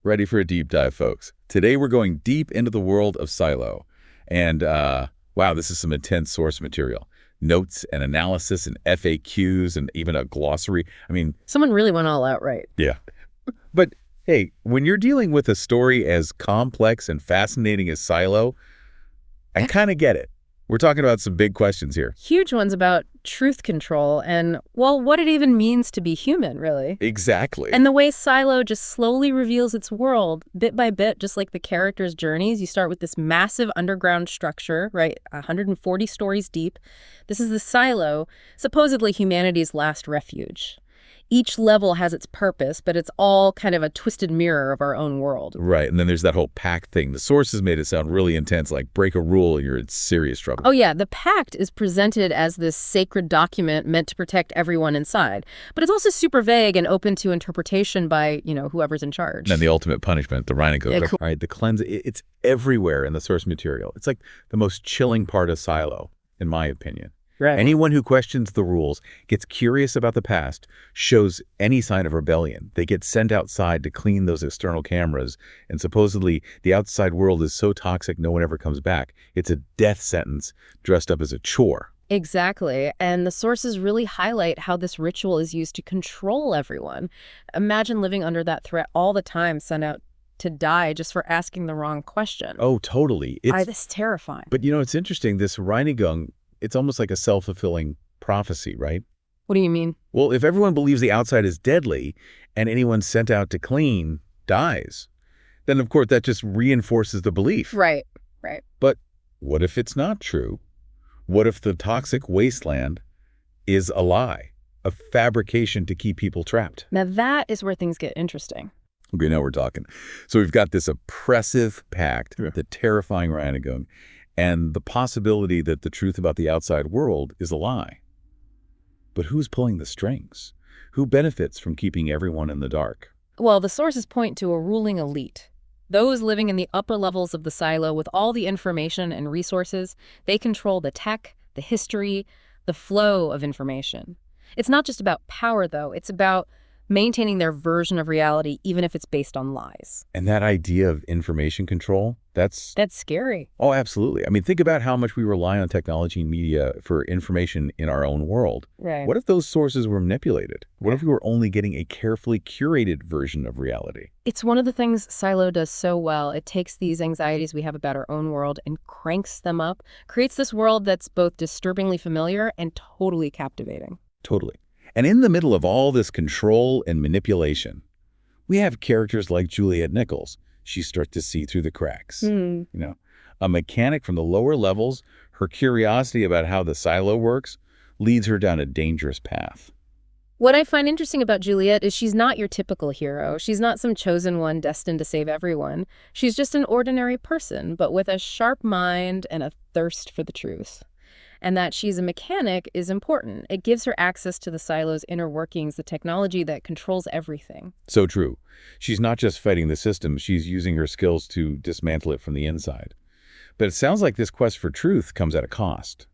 Ready for a deep dive, folks. Today we're going deep into the world of Silo. And wow, this is some intense source material. Notes and analysis and FAQs and even a glossary. I mean, someone really went all out, right? yeah. But hey, when you're dealing with a story as complex and fascinating as Silo, I kind of get it. We're talking about some big questions here. Huge ones about truth control and, well, what it even means to be human, really. Exactly. And the way Silo just slowly reveals its world, bit by bit, just like the characters' journeys. You start with this massive underground structure, right, 140 stories deep. This is the Silo, supposedly humanity's last refuge. Each level has its purpose, but it's all kind of a twisted mirror of our own world. Right, and then there's that whole pact thing. The sources made it sound really intense, like break a rule and you're in serious trouble. Oh yeah, the pact is presented as this sacred document meant to protect everyone inside. But it's also super vague and open to interpretation by, whoever's in charge. And the ultimate punishment, the Reinigung. Yeah, cool. All right, the cleanse, it's everywhere in the source material. It's like the most chilling part of Silo, in my opinion. Right. Anyone who questions the rules, gets curious about the past, shows any sign of rebellion, they get sent outside to clean those external cameras, and supposedly the outside world is so toxic no one ever comes back. It's a death sentence dressed up as a chore. Exactly. And the sources really highlight how this ritual is used to control everyone. Imagine living under that threat all the time, sent out to die just for asking the wrong question. Oh, totally. That's terrifying. But it's interesting, this Reinigung, it's almost like a self-fulfilling prophecy, right? What do you mean? Well, if everyone believes the outside is deadly and anyone sent out to clean dies, then of course that just reinforces the belief. Right. But what if it's not true? What if the toxic wasteland is a lie, a fabrication to keep people trapped? Now that is where things get interesting. Okay, now we're talking. So we've got this oppressive pact, the terrifying Reinigung, and the possibility that the truth about the outside world is a lie. But who's pulling the strings? Who benefits from keeping everyone in the dark? Well, the sources point to a ruling elite. Those living in the upper levels of the Silo with all the information and resources, they control the tech, the history, the flow of information. It's not just about power, though. It's about maintaining their version of reality, even if it's based on lies. And that idea of information control, that's scary. Oh, absolutely. I mean, think about how much we rely on technology and media for information in our own world. Right. What if those sources were manipulated? What if we were only getting a carefully curated version of reality? It's one of the things Silo does so well. It takes these anxieties we have about our own world and cranks them up, creates this world that's both disturbingly familiar and totally captivating. Totally. And in the middle of all this control and manipulation, we have characters like Juliet Nichols. She starts to see through the cracks. A mechanic from the lower levels, her curiosity about how the Silo works leads her down a dangerous path. What I find interesting about Juliet is she's not your typical hero. She's not some chosen one destined to save everyone. She's just an ordinary person, but with a sharp mind and a thirst for the truth. And that she's a mechanic is important. It gives her access to the Silo's inner workings, the technology that controls everything. So true. She's not just fighting the system, she's using her skills to dismantle it from the inside. But it sounds like this quest for truth comes at a cost.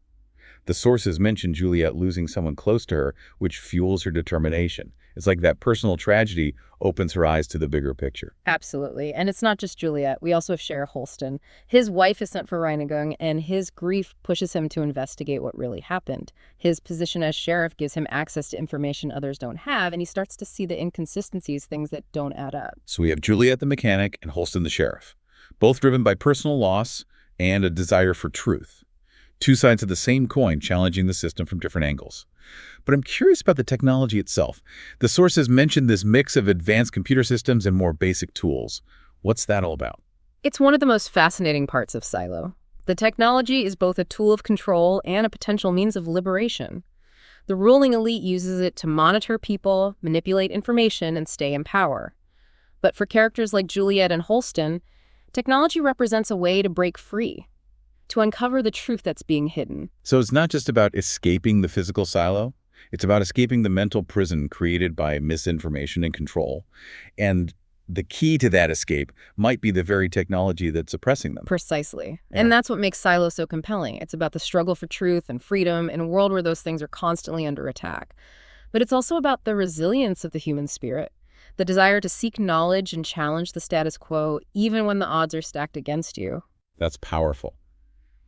The sources mention Juliet losing someone close to her, which fuels her determination. It's like that personal tragedy opens her eyes to the bigger picture. Absolutely. And it's not just Juliet. We also have Sheriff Holston. His wife is sent for Reinigung, and his grief pushes him to investigate what really happened. His position as sheriff gives him access to information others don't have, and he starts to see the inconsistencies, things that don't add up. So we have Juliet the mechanic and Holston the sheriff, both driven by personal loss and a desire for truth. Two sides of the same coin challenging the system from different angles. But I'm curious about the technology itself. The sources mentioned this mix of advanced computer systems and more basic tools. What's that all about? It's one of the most fascinating parts of Silo. The technology is both a tool of control and a potential means of liberation. The ruling elite uses it to monitor people, manipulate information, and stay in power. But for characters like Juliet and Holston, technology represents a way to break free, to uncover the truth that's being hidden. So it's not just about escaping the physical silo. It's about escaping the mental prison created by misinformation and control. And the key to that escape might be the very technology that's oppressing them. Precisely. Yeah. And that's what makes Silo so compelling. It's about the struggle for truth and freedom in a world where those things are constantly under attack. But it's also about the resilience of the human spirit, The desire to seek knowledge and challenge the status quo, even when the odds are stacked against you. That's powerful.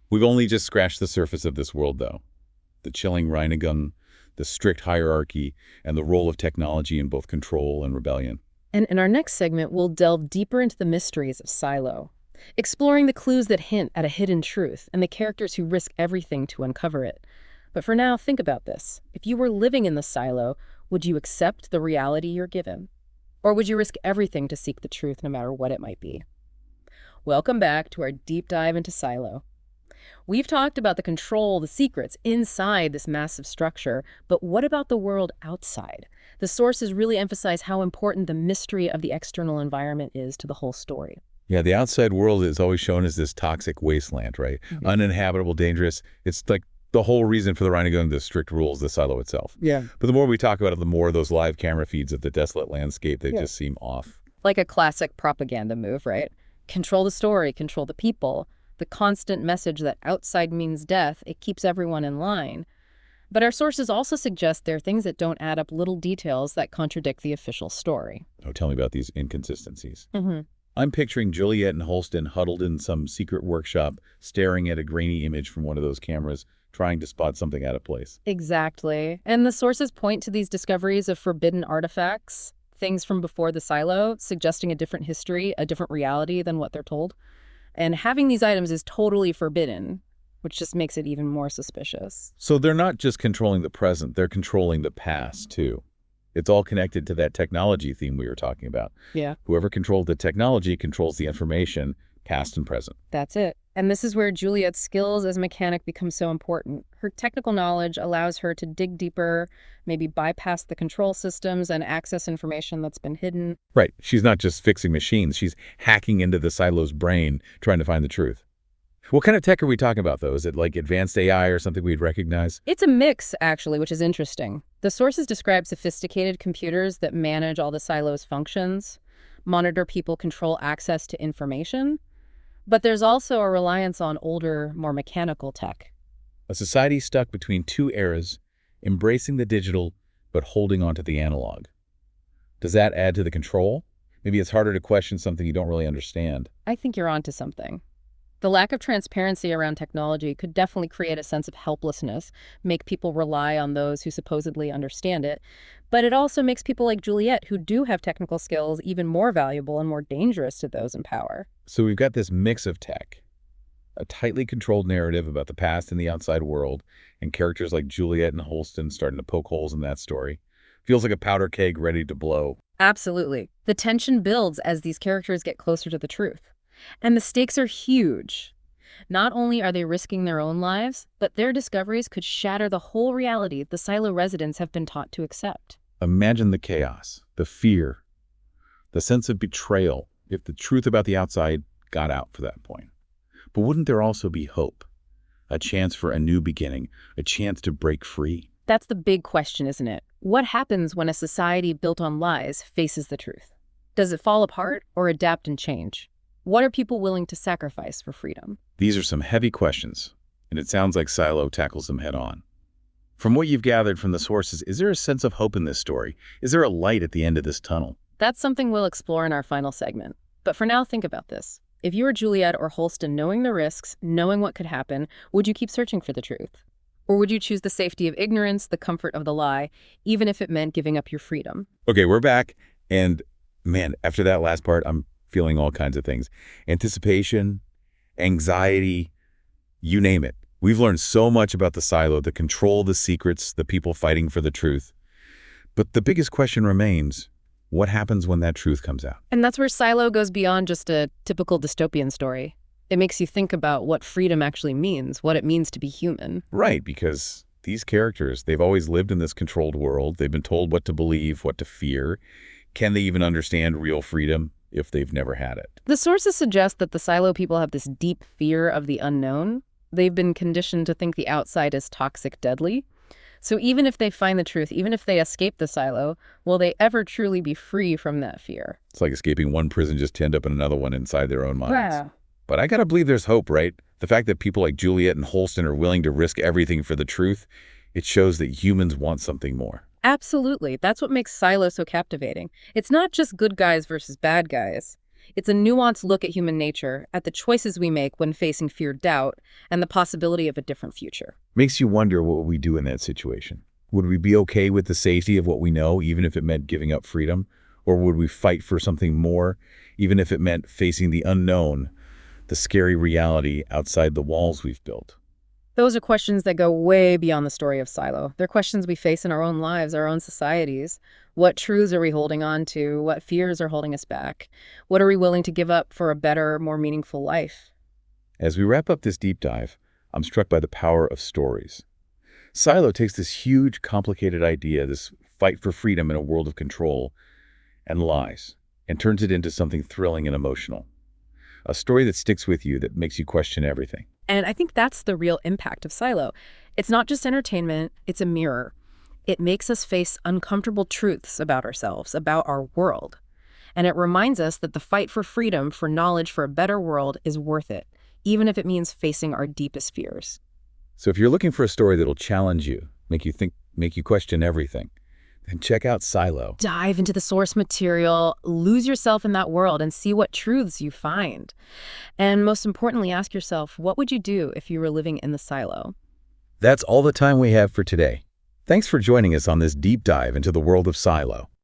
We've only just scratched the surface of this world, though. The chilling Reinigung, the strict hierarchy, and the role of technology in both control and rebellion. And in our next segment, we'll delve deeper into the mysteries of Silo, exploring the clues that hint at a hidden truth and the characters who risk everything to uncover it. But for now, think about this. If you were living in the silo, would you accept the reality you're given? Or would you risk everything to seek the truth, no matter what it might be? Welcome back to our deep dive into Silo. We've talked about the control, the secrets inside this massive structure, but what about the world outside? The sources really emphasize how important the mystery of the external environment is to the whole story. Yeah, the outside world is always shown as this toxic wasteland, right? Uninhabitable, dangerous. It's like the whole reason for the Reinigung, the strict rules, the silo itself. Yeah. But the more we talk about it, the more those live camera feeds of the desolate landscape, they just seem off. Like a classic propaganda move, right? Control the story, control the people. The constant message that outside means death, it keeps everyone in line. But our sources also suggest there are things that don't add up, little details that contradict the official story. Oh, tell me about these inconsistencies. Mm-hmm. I'm picturing Juliet and Holston huddled in some secret workshop, staring at a grainy image from one of those cameras, trying to spot something out of place. Exactly. And the sources point to these discoveries of forbidden artifacts, things from before the silo, suggesting a different history, a different reality than what they're told. And having these items is totally forbidden, which just makes it even more suspicious. So they're not just controlling the present, they're controlling the past, too. It's all connected to that technology theme we were talking about. Yeah. Whoever controlled the technology controls the information, past and present. That's it. And this is where Juliet's skills as a mechanic become so important. Her technical knowledge allows her to dig deeper, maybe bypass the control systems and access information that's been hidden. Right. She's not just fixing machines. She's hacking into the silo's brain, trying to find the truth. What kind of tech are we talking about, though? Is it like advanced AI or something we'd recognize? It's a mix, actually, which is interesting. The sources describe sophisticated computers that manage all the silo's functions, monitor people, control access to information. But there's also a reliance on older, more mechanical tech. A society stuck between two eras, embracing the digital, but holding on to the analog. Does that add to the control? Maybe it's harder to question something you don't really understand. I think you're onto something. The lack of transparency around technology could definitely create a sense of helplessness, make people rely on those who supposedly understand it. But it also makes people like Juliet, who do have technical skills, even more valuable and more dangerous to those in power. So we've got this mix of tech, a tightly controlled narrative about the past and the outside world, and characters like Juliet and Holston starting to poke holes in that story. Feels like a powder keg ready to blow. Absolutely. The tension builds as these characters get closer to the truth. And the stakes are huge. Not only are they risking their own lives, but their discoveries could shatter the whole reality the silo residents have been taught to accept. Imagine the chaos, the fear, the sense of betrayal if the truth about the outside got out for that point. But wouldn't there also be hope? A chance for a new beginning, a chance to break free? That's the big question, isn't it? What happens when a society built on lies faces the truth? Does it fall apart or adapt and change? What are people willing to sacrifice for freedom? These are some heavy questions, and it sounds like Silo tackles them head on. From what you've gathered from the sources, is there a sense of hope in this story? Is there a light at the end of this tunnel? That's something we'll explore in our final segment. But for now, think about this. If you were Juliet or Holston, knowing the risks, knowing what could happen, would you keep searching for the truth? Or would you choose the safety of ignorance, the comfort of the lie, even if it meant giving up your freedom? Okay, we're back, and man, after that last part, I'm feeling all kinds of things. Anticipation, anxiety, you name it. We've learned so much about the silo, the control, the secrets, the people fighting for the truth. But the biggest question remains, what happens when that truth comes out? And that's where Silo goes beyond just a typical dystopian story. It makes you think about what freedom actually means, what it means to be human. Right, because these characters, they've always lived in this controlled world. They've been told what to believe, what to fear. Can they even understand real freedom if they've never had it? The sources suggest that the Silo people have this deep fear of the unknown. They've been conditioned to think the outside is toxic, deadly. So even if they find the truth, even if they escape the silo, will they ever truly be free from that fear? It's like escaping one prison just to end up in another one inside their own minds. Wow. But I gotta believe there's hope, right? The fact that people like Juliet and Holston are willing to risk everything for the truth, it shows that humans want something more. Absolutely. That's what makes Silo so captivating. It's not just good guys versus bad guys. It's a nuanced look at human nature, at the choices we make when facing fear, doubt, and the possibility of a different future. Makes you wonder what we do in that situation. Would we be okay with the safety of what we know, even if it meant giving up freedom? Or would we fight for something more, even if it meant facing the unknown, the scary reality outside the walls we've built? Those are questions that go way beyond the story of Silo. They're questions we face in our own lives, our own societies. What truths are we holding on to? What fears are holding us back? What are we willing to give up for a better, more meaningful life? As we wrap up this deep dive, I'm struck by the power of stories. Silo takes this huge, complicated idea, this fight for freedom in a world of control and lies, and turns it into something thrilling and emotional. A story that sticks with you, that makes you question everything. And I think that's the real impact of Silo. It's not just entertainment, it's a mirror. It makes us face uncomfortable truths about ourselves, about our world. And it reminds us that the fight for freedom, for knowledge, for a better world is worth it, even if it means facing our deepest fears. So if you're looking for a story that'll challenge you, make you think, make you question everything, then check out Silo. Dive into the source material, lose yourself in that world, and see what truths you find. And most importantly, ask yourself, what would you do if you were living in the Silo? That's all the time we have for today. Thanks for joining us on this deep dive into the world of Silo.